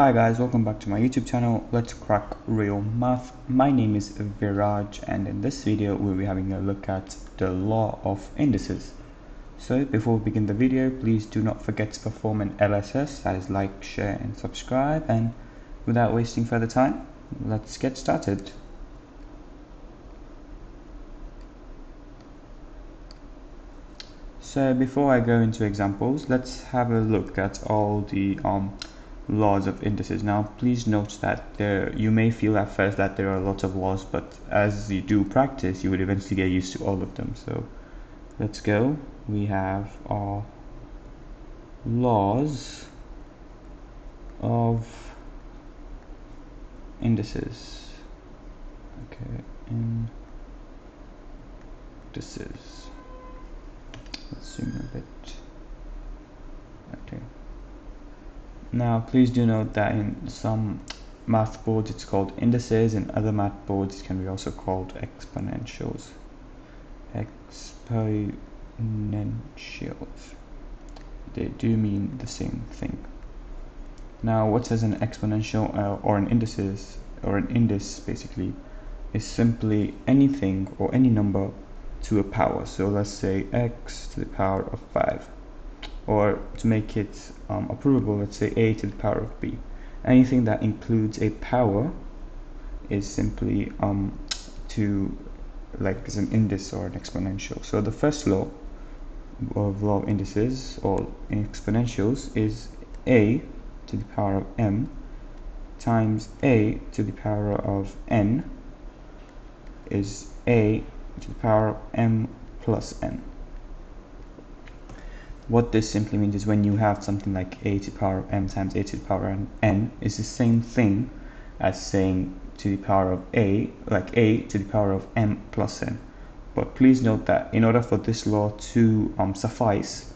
Hi guys, welcome back to my YouTube channel. Let's crack real math. My name is Viraaj, and in this video we'll be having a look at the law of indices. So before we begin the video, please do not forget to perform an LSS, that is like, share and subscribe. And without wasting further time, let's get started. So before I go into examples, let's have a look at all the laws of indices. Now please note that you may feel at first that there are a lot of laws, but as you do practice you would eventually get used to all of them. So let's go. We have our laws of indices. Okay, indices. Let's zoom a bit. Okay. Now please do note that in some math boards it's called indices, and other math boards it can be also called exponentials. Exponentials. They do mean the same thing. Now what is an exponential or an indices or an index basically is simply anything or any number to a power. So let's say x to the power of 5. Or to make it approvable, let's say a to the power of b. Anything that includes a power is simply is an index or an exponential. So the first law of indices or exponentials is a to the power of m times a to the power of n is a to the power of m plus n. What this simply means is when you have something like a to the power of m times a to the power of n is the same thing as saying to the power of a, like a to the power of m plus n. But please note that in order for this law to suffice,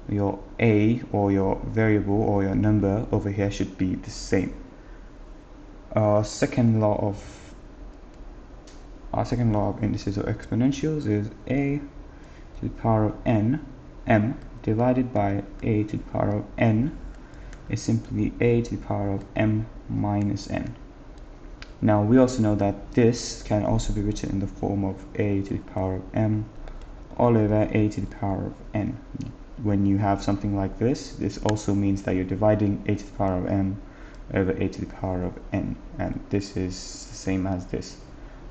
your a or your variable or your number over here should be the same. Our second law of indices or exponentials is a to the power of m divided by a to the power of n is simply a to the power of m minus n. Now we also know that this can also be written in the form of a to the power of m all over a to the power of n. When you have something like this also means that you're dividing a to the power of m over a to the power of n, and this is the same as this.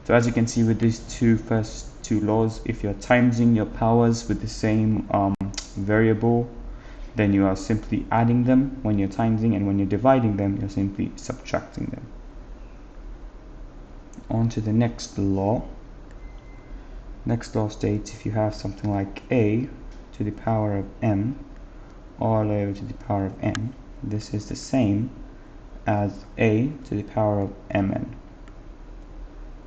So as you can see with these first two laws, if you're timesing your powers with the same variable, then you are simply adding them when you're timesing, and when you're dividing them you're simply subtracting them. On to the next law. Next law states if you have something like a to the power of m all over to the power of n, this is the same as a to the power of mn.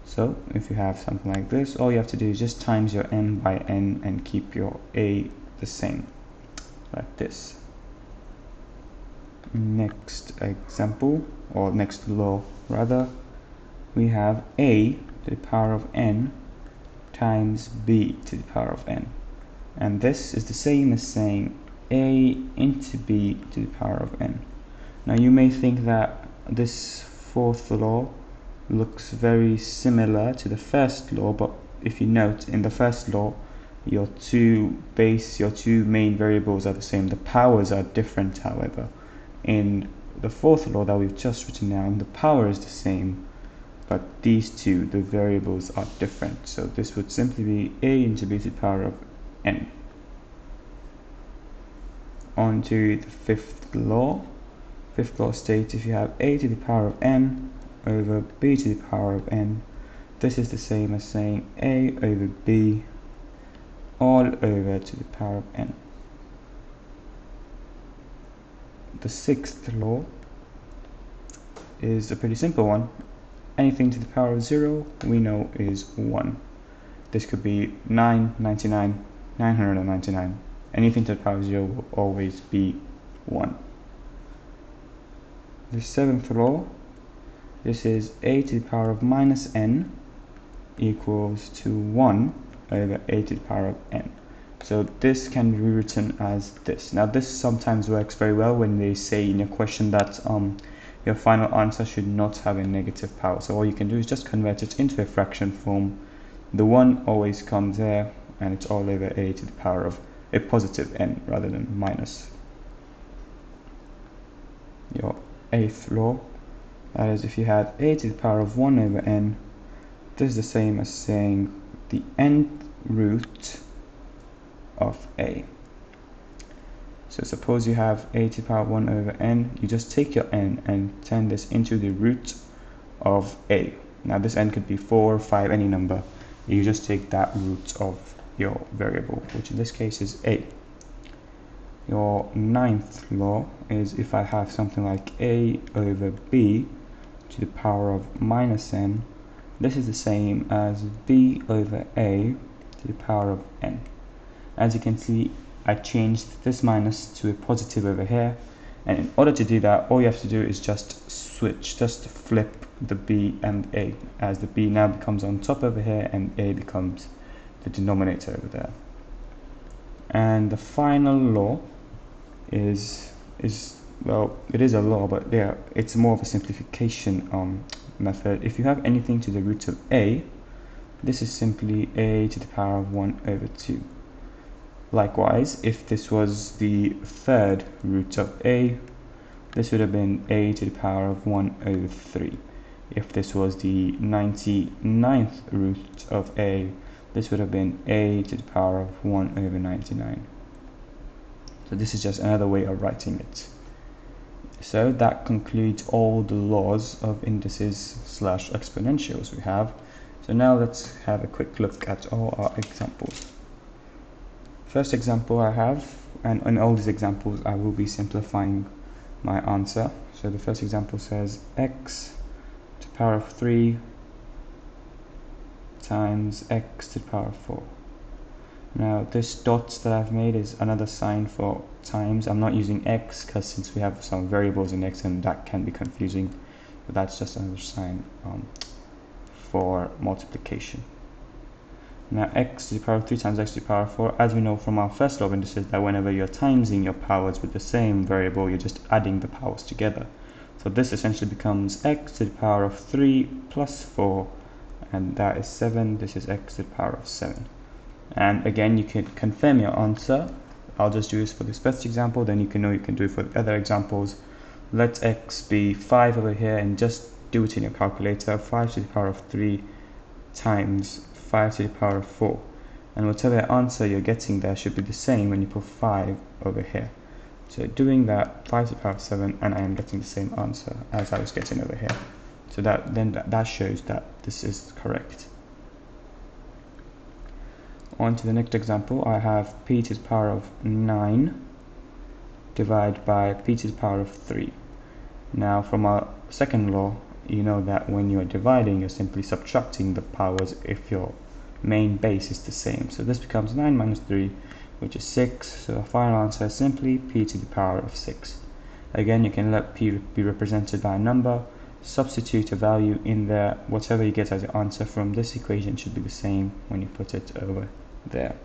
So if you have something like this, all you have to do is just times your m by n and keep your a the same, like this. Next example, or next law rather, we have a to the power of n times b to the power of n, and this is the same as saying a into b to the power of n. Now you may think that this fourth law looks very similar to the first law, but if you note, in the first law your two main variables are the same. The powers are different, however. In the fourth law that we've just written down, the power is the same, but these two, the variables, are different. So this would simply be a into b to the power of n. On to the fifth law. Fifth law states if you have a to the power of n over b to the power of n, this is the same as saying a over b all over to the power of n. The sixth law is a pretty simple one. Anything to the power of 0 we know is 1. This could be 999, 999. Anything to the power of 0 will always be 1. The seventh law, this is a to the power of minus n equals to 1 over a to the power of n. So this can be rewritten as this. Now this sometimes works very well when they say in a question that your final answer should not have a negative power. So all you can do is just convert it into a fraction form. The 1 always comes there, and it's all over a to the power of a positive n rather than minus. Your 8th law, that is, if you had a to the power of 1 over n, this is the same as saying the nth root of a. So suppose you have a to the power of 1 over n, you just take your n and turn this into the root of a. Now this n could be 4, 5, any number. You just take that root of your variable, which in this case is a. Your 9th law is if I have something like a over b to the power of minus n, this is the same as b over a to the power of n. As you can see, I changed this minus to a positive over here, and in order to do that, all you have to do is just switch, just flip the b and a, as the b now becomes on top over here and a becomes the denominator over there. And the final law is well, it is a law, but yeah, it's more of a simplification method. If you have anything to the root of a, this is simply a to the power of 1 over 2. Likewise, if this was the third root of a, this would have been a to the power of 1 over 3. If this was the 99th root of a, this would have been a to the power of 1 over 99. So this is just another way of writing it. So that concludes all the laws of indices / exponentials we have. So now let's have a quick look at all our examples. First example I have, and in all these examples I will be simplifying my answer. So the first example says x to the power of 3 times x to the power of 4. Now this dots that I've made is another sign for times. I'm not using x because since we have some variables in x and that can be confusing, but that's just another sign for multiplication. Now x to the power of 3 times x to the power of 4, as we know from our first law of indices, that whenever you're timesing your powers with the same variable, you're just adding the powers together. So this essentially becomes x to the power of 3 plus 4, and that is 7. This is x to the power of 7. And again, you can confirm your answer. I'll just do this for this first example, then you can know you can do it for the other examples. Let x be 5 over here, and just do it in your calculator. 5 to the power of 3 times 5 to the power of 4, and whatever answer you're getting there should be the same when you put 5 over here. So doing that, 5 to the power of 7, and I am getting the same answer as I was getting over here. So that shows that this is correct. On to the next example, I have p to the power of 9 divided by p to the power of 3. Now from our second law, you know that when you are dividing, you're simply subtracting the powers if your main base is the same. So this becomes 9 minus 3, which is 6. So the final answer is simply p to the power of 6. Again, you can let p be represented by a number, substitute a value in there. Whatever you get as your answer from this equation should be the same when you put it over there.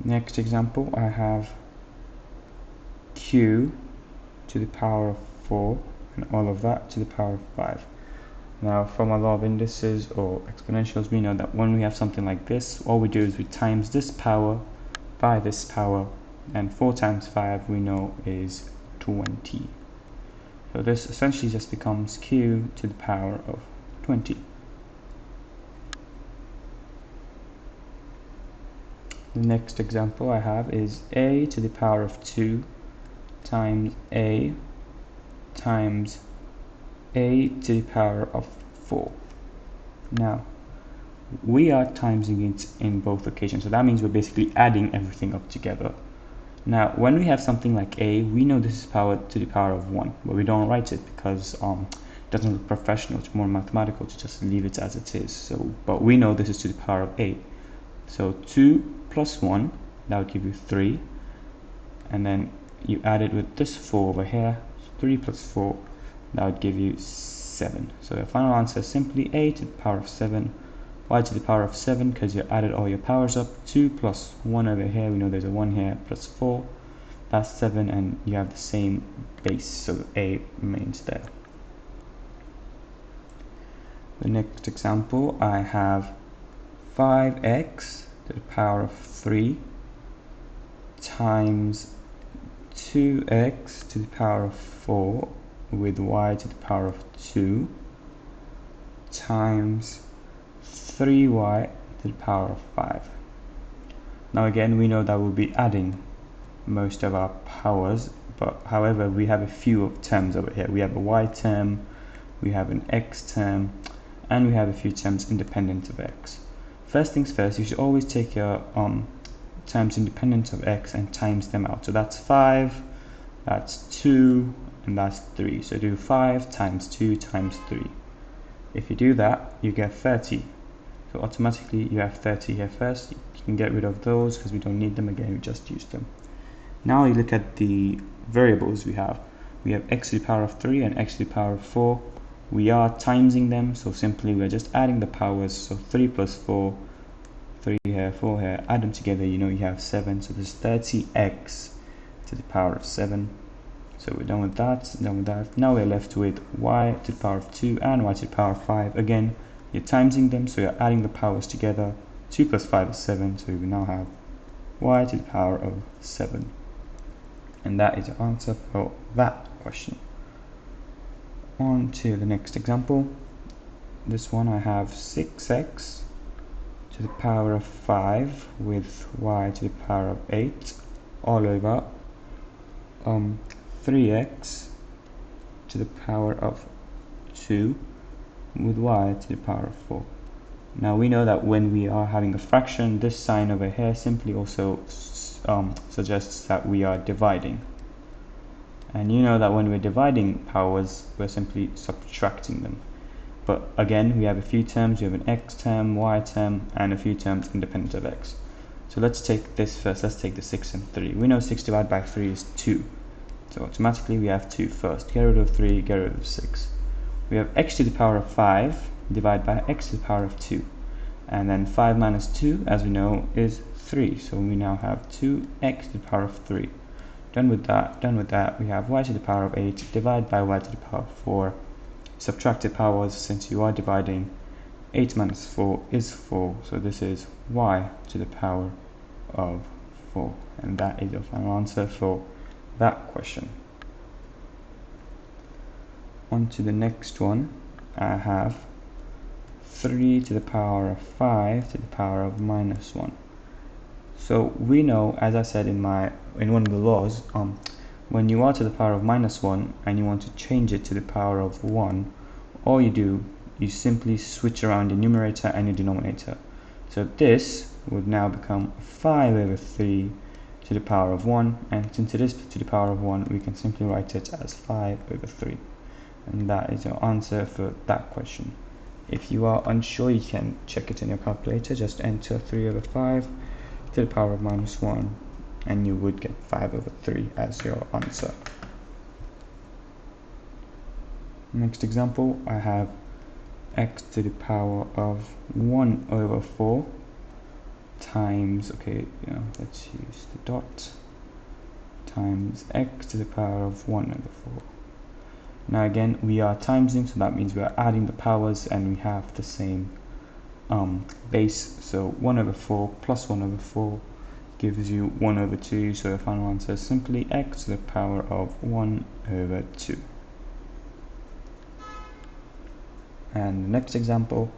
Next example, I have q to the power of 4 and all of that to the power of 5. Now from our law of indices or exponentials, we know that when we have something like this, all we do is we times this power by this power, and 4 times 5 we know is 20. So this essentially just becomes q to the power of 20. The next example I have is a to the power of 2 times a times a to the power of 4. Now we are timesing it in both occasions, so that means we're basically adding everything up together. Now when we have something like a, we know this is power to the power of 1, but we don't write it because it doesn't look professional. It's more mathematical to just leave it as it is. So but we know this is to the power of a, so 2 plus 1, that would give you 3, and then you add it with this 4 over here, 3 plus 4, that would give you 7. So the final answer is simply a to the power of 7, y to the power of 7, because you added all your powers up. 2 plus 1 over here, we know there's a 1 here, plus 4, that's 7, and you have the same base, so a remains there. The next example, I have 5x to the power of 3 times 2x to the power of 4 with y to the power of 2 times 3y to the power of 5. Now again, we know that we'll be adding most of our powers, but however, we have a few terms over here. We have a y term, we have an x term, and we have a few terms independent of x. First things first, you should always take your terms independent of x and times them out. So that's 5, that's 2, and that's 3. So do 5 times 2 times 3. If you do that, you get 30. So automatically you have 30 here first. You can get rid of those because we don't need them again, we just use them. Now you look at the variables we have. We have x to the power of 3 and x to the power of 4. We are timesing them, so simply we're just adding the powers. So 3 plus 4, 3 here, 4 here, add them together, you know you have 7. So there's 30x to the power of 7. So we're done with that, Now we're left with y to the power of 2 and y to the power of 5. Again, you're timesing them, so you're adding the powers together. 2 plus 5 is 7, so we now have y to the power of 7. And that is your answer for that question. On to the next example. This one I have 6x to the power of 5 with y to the power of 8 all over 3x to the power of 2 with y to the power of 4. Now we know that when we are having a fraction, this sign over here simply also suggests that we are dividing. And you know that when we're dividing powers, we're simply subtracting them. But again, we have a few terms. We have an x term, y term, and a few terms independent of x. So let's take this first. Let's take the 6 and 3. We know 6 divided by 3 is 2. So automatically we have 2 first. Get rid of 3, get rid of 6. We have x to the power of 5 divided by x to the power of 2. And then 5 minus 2, as we know, is 3. So we now have 2x to the power of 3. Done with that, we have y to the power of 8 divided by y to the power of 4. Subtract the powers, since you are dividing. 8 minus 4 is 4, so this is y to the power of 4. And that is your final answer for that question. On to the next one, I have 3 to the power of 5 to the power of minus 1. So we know, as I said in one of the laws, when you are to the power of minus 1 and you want to change it to the power of 1, all you do, you simply switch around the numerator and the denominator. So this would now become 5 over 3 to the power of 1, and since it is to the power of 1, we can simply write it as 5 over 3. And that is your answer for that question. If you are unsure, you can check it in your calculator. Just enter 3 over 5 to the power of minus 1, and you would get 5 over 3 as your answer. Next example, I have x to the power of 1 over 4 times, let's use the dot, times x to the power of 1 over 4. Now again, we are timesing, so that means we are adding the powers and we have the same base. So 1 over 4 plus 1 over 4 gives you 1 over 2, so the final answer is simply x to the power of 1 over 2. And the next example,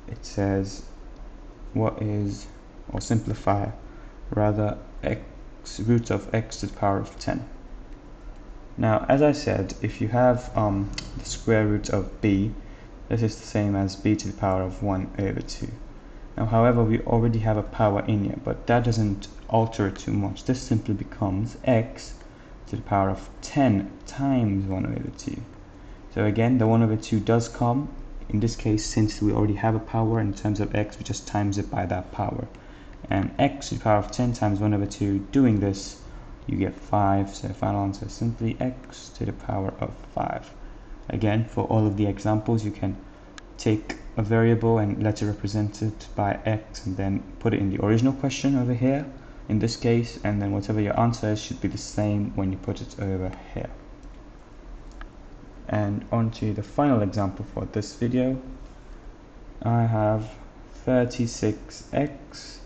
it says simplify rather, root of x to the power of 10. Now, as I said, if you have the square root of b, this is the same as b to the power of 1 over 2. Now, however, we already have a power in here, but that doesn't alter it too much. This simply becomes x to the power of 10 times 1 over 2. So again, the 1 over 2 does come. In this case, since we already have a power in terms of x, we just times it by that power. And x to the power of 10 times 1 over 2, doing this, you get 5. So the final answer is simply x to the power of 5. Again, for all of the examples, you can take a variable and let it represent it by x and then put it in the original question over here. in this case, and then whatever your answer is should be the same when you put it over here. And on to the final example for this video. I have 36x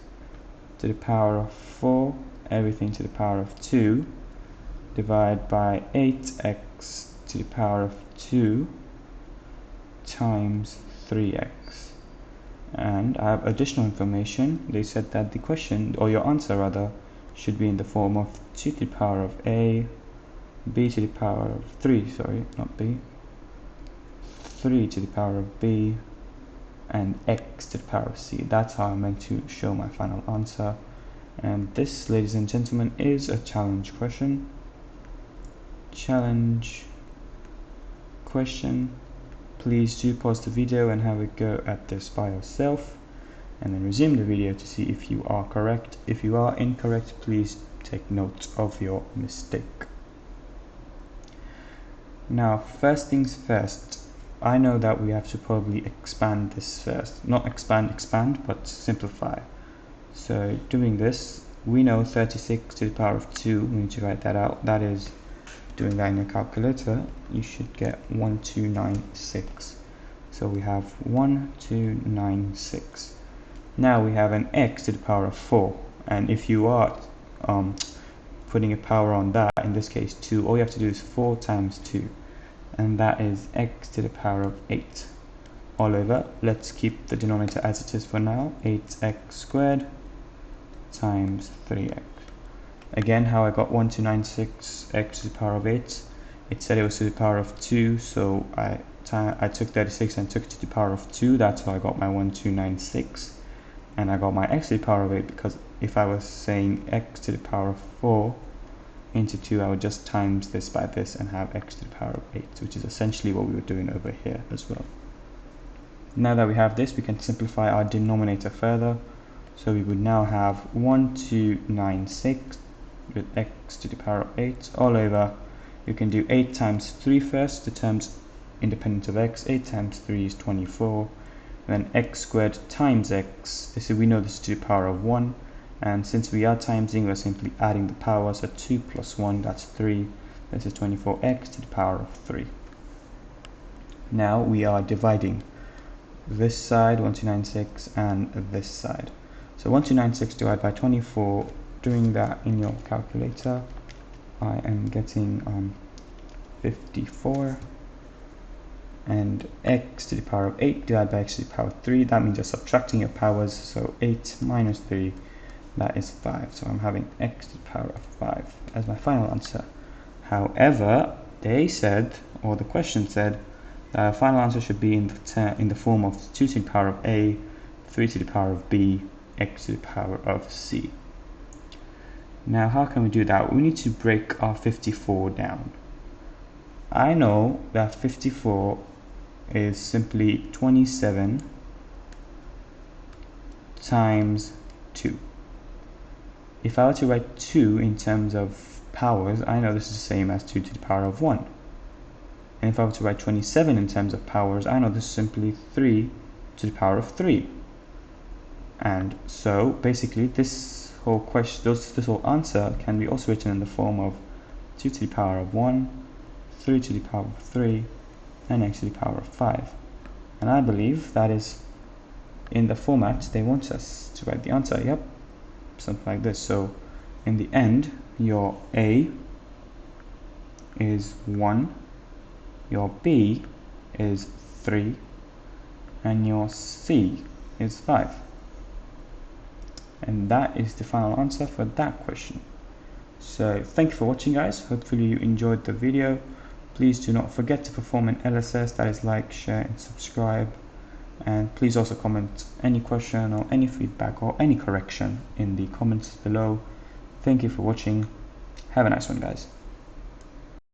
to the power of 4, everything to the power of 2, divided by 8x to the power of 2 times 3x. And I have additional information. They said that the question, or your answer rather, should be in the form of 2 to the power of a, b to the power of 3, sorry, not b, 3 to the power of b, and x to the power of c. That's how I'm meant to show my final answer. And this, ladies and gentlemen, is a challenge question. Challenge question. Please do pause the video and have a go at this by yourself, and then resume the video to see if you are correct. If you are incorrect, please take note of your mistake. Now, first things first, I know that we have to probably expand this first. Not expand, but simplify. So doing this, we know 36 to the power of 2, we need to write that out. That is, doing that in your calculator, you should get 1296. So we have 1296. Now we have an x to the power of 4, and if you are putting a power on that, in this case 2, all you have to do is 4 times 2, and that is x to the power of 8 all over. Let's keep the denominator as it is for now, 8x squared times 3x. Again, how I got 1296 x to the power of 8, it said it was to the power of 2, so I took 36 and took it to the power of 2, that's how I got my 1296. And I got my x to the power of 8, because if I was saying x to the power of 4 into 2, I would just times this by this and have x to the power of 8, which is essentially what we were doing over here as well. Now that we have this, we can simplify our denominator further. So we would now have 1296 with x to the power of 8 all over. You can do 8 times 3 first, the terms independent of x. 8 times 3 is 24, and then x squared times x. So we know this is to the power of 1, and since we are timesing, we're simply adding the power. So 2 plus 1, that's 3. This is 24x to the power of 3. Now we are dividing this side, 1296, and this side. So 1296 divided by 24, doing that in your calculator, I am getting 54, and x to the power of 8 divided by x to the power of 3, that means you're subtracting your powers, so 8 minus 3, that is 5, so I'm having x to the power of 5 as my final answer. However, they said, or the question said, that our final answer should be in the form of 2 to the power of a, 3 to the power of b, x to the power of c. Now how can we do that? We need to break our 54 down. I know that 54 is simply 27 times 2. If I were to write 2 in terms of powers, I know this is the same as 2 to the power of 1. And if I were to write 27 in terms of powers, I know this is simply 3 to the power of 3. And so basically this whole question, this whole answer can be also written in the form of 2 to the power of 1, 3 to the power of 3, and x to the power of 5. And I believe that is in the format they want us to write the answer. Yep, something like this. So in the end, your a is 1, your b is 3, and your c is 5. And that is the final answer for that question. So thank you for watching, guys. Hopefully you enjoyed the video. Please do not forget to perform an LSS, that is like, share, and subscribe. And please also comment any question or any feedback or any correction in the comments below. Thank you for watching. Have a nice one, guys.